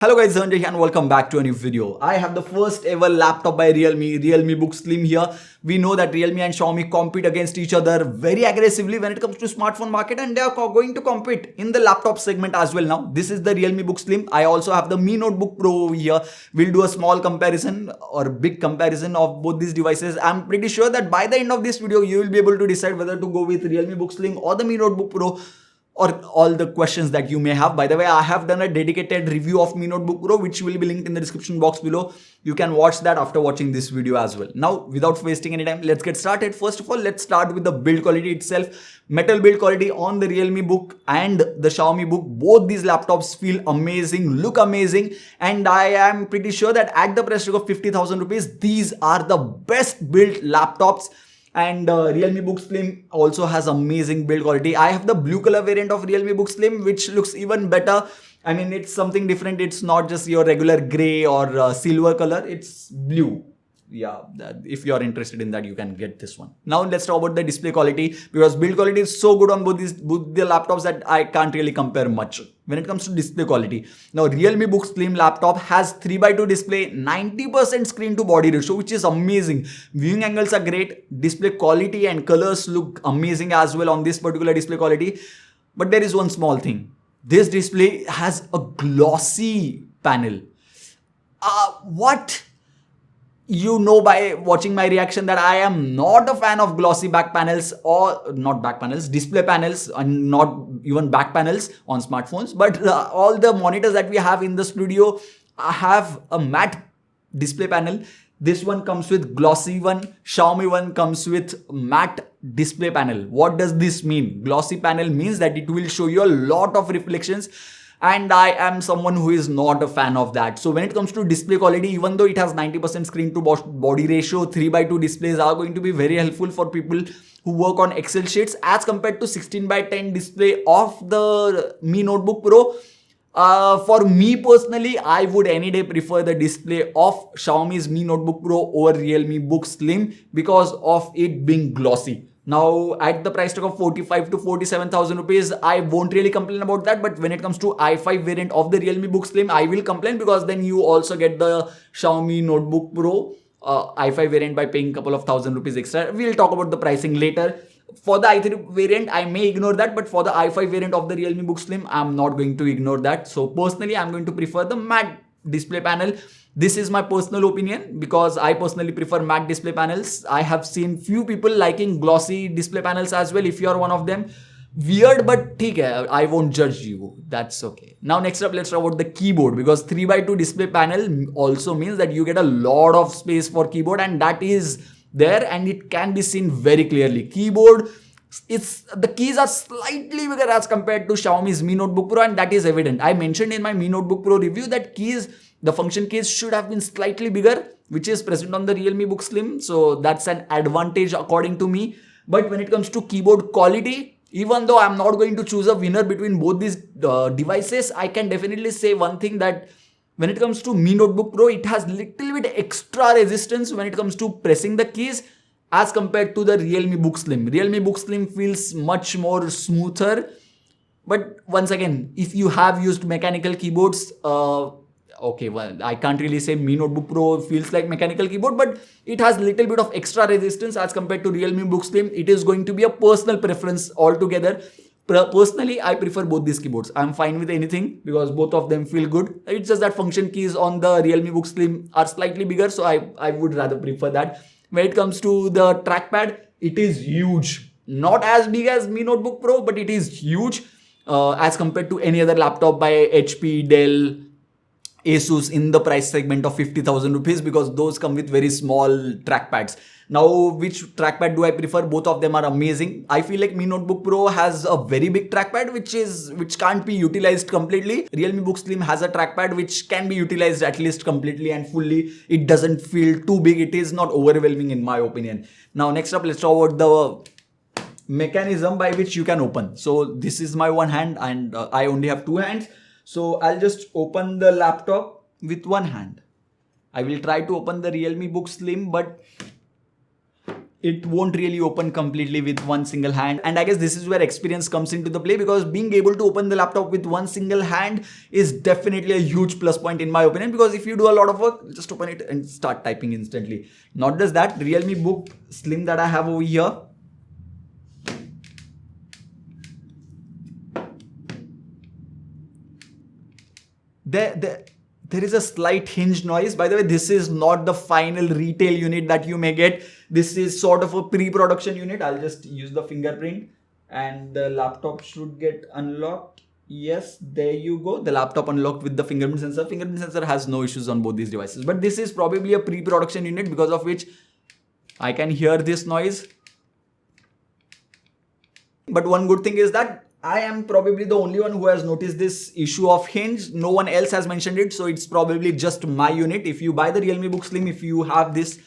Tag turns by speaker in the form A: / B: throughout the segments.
A: Hello guys, Sanjay here and welcome back to a new video. I have the first ever laptop by Realme Book Slim here. We know that Realme and Xiaomi compete against each other very aggressively when it comes to smartphone market, and they are going to compete in the laptop segment as well now. This is the Realme Book Slim. I also have the Mi Notebook Pro over here. We'll do a small comparison or big comparison of both these devices. I'm pretty sure that by the end of this video, you will be able to decide whether to go with Realme Book Slim or the Mi Notebook Pro, or all the questions that you may have. By the way, I have done a dedicated review of Mi Notebook Pro, which will be linked in the description box below. You can watch that after watching this video as well. Now, without wasting any time, let's get started. First of all, let's start with the build quality itself. Metal build quality on the Realme Book and the Xiaomi Book. Both these laptops feel amazing, look amazing. And I am pretty sure that at the price tag of 50,000 rupees, these are the best built laptops. And Realme Book Slim also has amazing build quality. I have the blue color variant of Realme Book Slim, which looks even better. I mean, it's something different. It's not just your regular gray or silver color. It's blue. Yeah, if you're interested in that, you can get this one. Now let's talk about the display quality, because build quality is so good on both the laptops that I can't really compare much when it comes to display quality. Now, Realme Book Slim laptop has 3:2 display, 90% screen to body ratio, which is amazing. Viewing angles are great. Display quality and colors look amazing as well on this particular display quality. But there is one small thing. This display has a glossy panel. What? You know by watching my reaction that I am not a fan of glossy back panels, or not back panels, display panels, and not even back panels on smartphones. But all the monitors that we have in the studio have a matte display panel. This one comes with glossy one. Xiaomi one comes with matte display panel. What does this mean? Glossy panel means that it will show you a lot of reflections, and I am someone who is not a fan of that. So when it comes to display quality, even though it has 90% screen to body ratio, 3:2 displays are going to be very helpful for people who work on Excel sheets as compared to 16:10 display of the Mi Notebook Pro. For me personally, I would any day prefer the display of Xiaomi's Mi Notebook Pro over Realme Book Slim because of it being glossy. Now, at the price tag of 45 to 47,000 rupees, I won't really complain about that. But when it comes to i5 variant of the Realme Book Slim, I will complain, because then you also get the Xiaomi Notebook Pro i5 variant by paying a couple of thousand rupees extra. We'll talk about the pricing later. For the i3 variant, I may ignore that, but for the i5 variant of the Realme Book Slim, I'm not going to ignore that. So personally, I'm going to prefer the matte display panel. This is my personal opinion, because I personally prefer matte display panels. I have seen few people liking glossy display panels as well. If you are one of them, weird, but okay, I won't judge you. That's okay. Now next up, let's talk about the keyboard, because 3:2 display panel also means that you get a lot of space for keyboard, and that is there, and it can be seen very clearly. Keyboard, the keys are slightly bigger as compared to Xiaomi's Mi Notebook Pro, and that is evident. I mentioned in my Mi Notebook Pro review that the function keys should have been slightly bigger, which is present on the Realme Book Slim. So that's an advantage according to me. But when it comes to keyboard quality, even though I'm not going to choose a winner between both these devices, I can definitely say one thing, that when it comes to Mi Notebook Pro, it has little bit extra resistance when it comes to pressing the keys as compared to the Realme Book Slim. Realme Book Slim feels much more smoother. But once again, if you have used mechanical keyboards, okay, well, I can't really say Mi Notebook Pro feels like mechanical keyboard, but it has little bit of extra resistance as compared to Realme Book Slim. It is going to be a personal preference altogether. Personally, I prefer both these keyboards. I'm fine with anything because both of them feel good. It's just that function keys on the Realme Book Slim are slightly bigger, so I would rather prefer that. When it comes to the trackpad, it is huge. Not as big as Mi Notebook Pro, but it is huge as compared to any other laptop by HP, Dell, Asus in the price segment of 50,000 rupees, because those come with very small trackpads. Now, which trackpad do I prefer? Both of them are amazing. I feel like Mi Notebook Pro has a very big trackpad which can't be utilized completely. Realme Book Slim has a trackpad which can be utilized at least completely and fully. It doesn't feel too big. It is not overwhelming in my opinion. Now, next up, let's talk about the mechanism by which you can open. So this is my one hand, and I only have two hands. So I'll just open the laptop with one hand. I will try to open the Realme Book Slim, but it won't really open completely with one single hand. And I guess this is where experience comes into the play, because being able to open the laptop with one single hand is definitely a huge plus point in my opinion, because if you do a lot of work, just open it and start typing instantly. Not just that, Realme Book Slim that I have over here, there is a slight hinge noise. By the way, this is not the final retail unit that you may get. This is sort of a pre-production unit. I'll just use the fingerprint and the laptop should get unlocked. Yes, there you go. The laptop unlocked with the fingerprint sensor. Fingerprint sensor has no issues on both these devices. But this is probably a pre-production unit, because of which I can hear this noise. But one good thing is that I am probably the only one who has noticed this issue of hinge. No one else has mentioned it, so it's probably just my unit. If you buy the Realme Book Slim, if you have this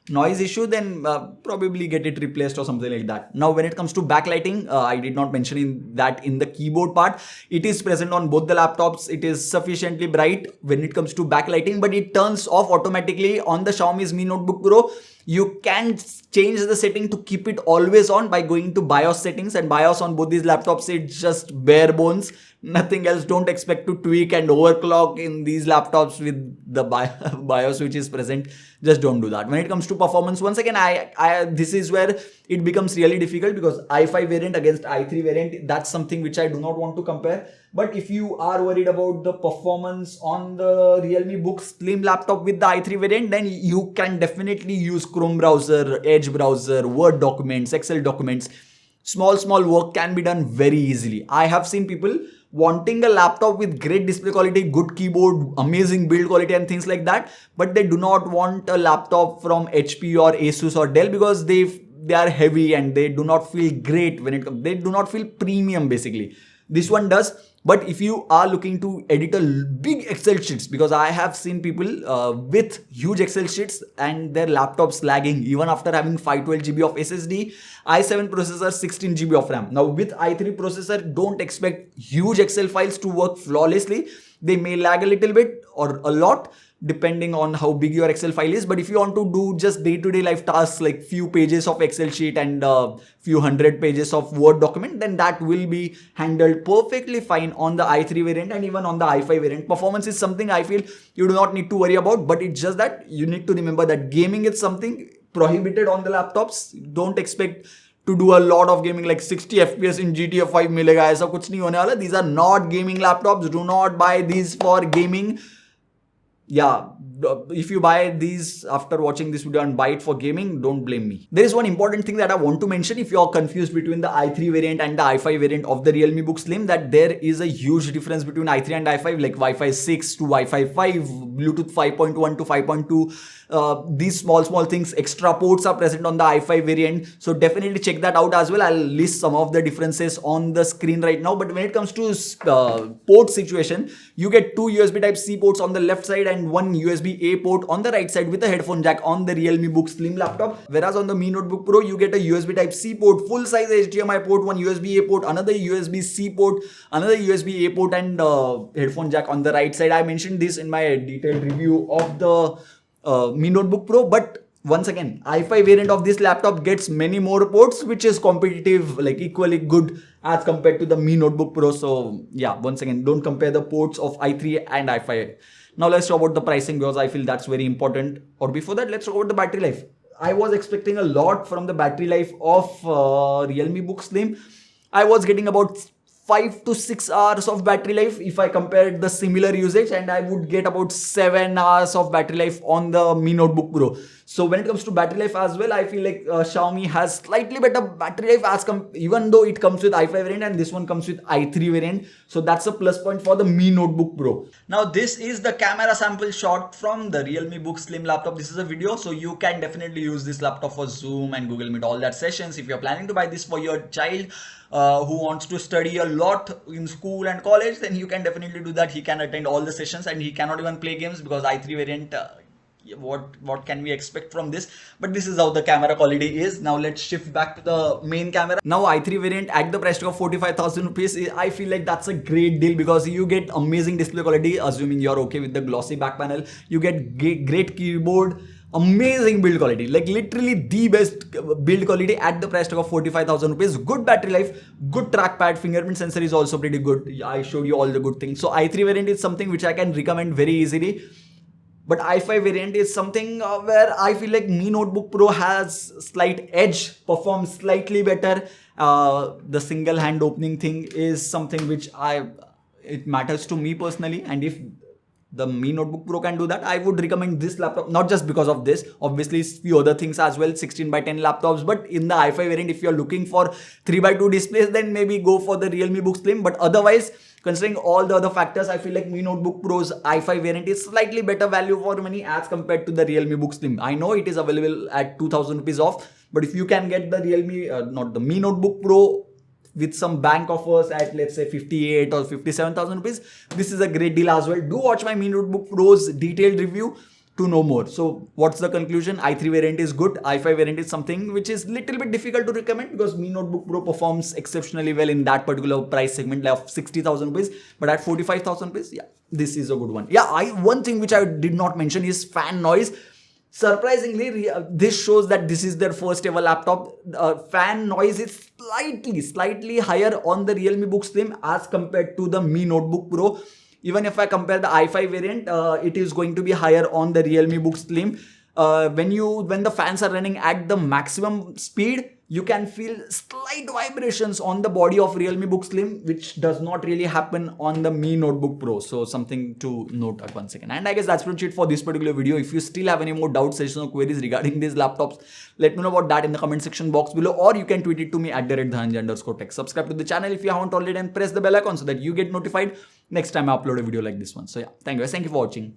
A: noise issue, then probably get it replaced or something like that. Now, when it comes to backlighting, I did not mention that in the keyboard part. It is present on both the laptops. It is sufficiently bright when it comes to backlighting, but it turns off automatically on the Xiaomi's Mi Notebook Pro. You can change the setting to keep it always on by going to BIOS settings, and BIOS on both these laptops, it's just bare bones, nothing else. Don't expect to tweak and overclock in these laptops with the BIOS which is present. Just don't do that. When it comes to performance, once again, this is where it becomes really difficult, because i5 variant against i3 variant, that's something which I do not want to compare. But if you are worried about the performance on the Realme Book Slim laptop with the i3 variant, then you can definitely use Chrome browser, Edge browser, Word documents, Excel documents. Small work can be done very easily. I have seen people wanting a laptop with great display quality, good keyboard, amazing build quality and things like that, but they do not want a laptop from HP or Asus or Dell, because they are heavy and they do not feel great when it comes. They do not feel premium basically. This one does. But if you are looking to edit a big Excel sheets, because I have seen people with huge Excel sheets and their laptops lagging even after having 512 GB of SSD, i7 processor, 16 GB of RAM. Now with i3 processor, don't expect huge Excel files to work flawlessly. They may lag a little bit or a lot, depending on how big your Excel file is. But if you want to do just day-to-day life tasks like few pages of Excel sheet and few hundred pages of Word document, then that will be handled perfectly fine on the i3 variant and even on the i5 variant. Performance is something I feel you do not need to worry about, but it's just that you need to remember that gaming is something prohibited on the laptops. Don't expect to do a lot of gaming like 60 FPS in GTA 5 milega. Aisa kuch nahi hone wala. These are not gaming laptops. Do not buy these for gaming. Yeah, if you buy these after watching this video and buy it for gaming, don't blame me. There is one important thing that I want to mention. If you are confused between the i3 variant and the i5 variant of the Realme Book Slim, that there is a huge difference between i3 and i5, like Wi-Fi 6 to Wi-Fi 5, Bluetooth 5.1 to 5.2. These small things, extra ports are present on the i5 variant. So definitely check that out as well. I'll list some of the differences on the screen right now. But when it comes to port situation, you get two USB Type-C ports on the left side and one USB-A port on the right side with a headphone jack on the Realme Book Slim laptop. Whereas on the Mi Notebook Pro, you get a USB Type-C port, full size HDMI port, one USB-A port, another USB-C port, another USB-A port, and headphone jack on the right side. I mentioned this in my detailed review of the Mi Notebook Pro, but once again, i5 variant of this laptop gets many more ports, which is competitive, like equally good as compared to the Mi Notebook Pro. So yeah, once again, don't compare the ports of i3 and i5. Now let's talk about the pricing, because I feel that's very important. Or before that, let's talk about the battery life. I was expecting a lot from the battery life of Realme Book Slim. I was getting about 5 to 6 hours of battery life if I compared the similar usage, and I would get about 7 hours of battery life on the Mi Notebook Pro. So when it comes to battery life as well, I feel like Xiaomi has slightly better battery life even though it comes with i5 variant and this one comes with i3 variant. So that's a plus point for the Mi Notebook Pro. Now this is the camera sample shot from the Realme Book Slim laptop. This is a video, so you can definitely use this laptop for Zoom and Google Meet, all that sessions. If you're planning to buy this for your child who wants to study a lot in school and college, then you can definitely do that. He can attend all the sessions and he cannot even play games, because i3 variant, what can we expect from this? But this is how the camera quality is. Now let's shift back to the main camera. Now i3 variant at the price tag of 45,000 rupees, I feel like that's a great deal, because you get amazing display quality, assuming you're okay with the glossy back panel. You get great keyboard, amazing build quality, like literally the best build quality at the price tag of 45,000 rupees. Good battery life, good trackpad, fingerprint sensor is also pretty good. I showed you all the good things. So i3 variant is something which I can recommend very easily. But i5 variant is something where I feel like Mi Notebook Pro has slight edge, performs slightly better. The single hand opening thing is something which it matters to me personally, and if the Mi Notebook Pro can do that, I would recommend this laptop, not just because of this, obviously few other things as well, 16:10 laptops. But in the i5 variant, if you're looking for 3:2 displays, then maybe go for the Realme Book Slim. But otherwise, considering all the other factors, I feel like Mi Notebook Pro's i5 variant is slightly better value for money as compared to the Realme Book Slim. I know it is available at 2,000 rupees off, but if you can get the not the Mi Notebook Pro with some bank offers at, let's say, 58 or 57,000 rupees, this is a great deal as well. Do watch my Mi Notebook Pro's detailed review to know more. So what's the conclusion? i3 variant is good. i5 variant is something which is little bit difficult to recommend because Mi Notebook Pro performs exceptionally well in that particular price segment of 60,000 rupees. But at 45,000 rupees, yeah, this is a good one. Yeah, one thing which I did not mention is fan noise. Surprisingly, this shows that this is their first ever laptop. Fan noise is slightly higher on the Realme Book Slim as compared to the Mi Notebook Pro. Even if I compare the i5 variant, it is going to be higher on the Realme Book Slim. When the fans are running at the maximum speed, you can feel slight vibrations on the body of Realme Book Slim, which does not really happen on the Mi Notebook Pro. So something to note at 1 second. And I guess that's pretty much it for this particular video. If you still have any more doubts, suggestions, or queries regarding these laptops, let me know about that in the comment section box below, or you can tweet it to me at @Dhananjay_tech. Subscribe to the channel if you haven't already and press the bell icon so that you get notified next time I upload a video like this one. So yeah, thank you guys. Thank you for watching.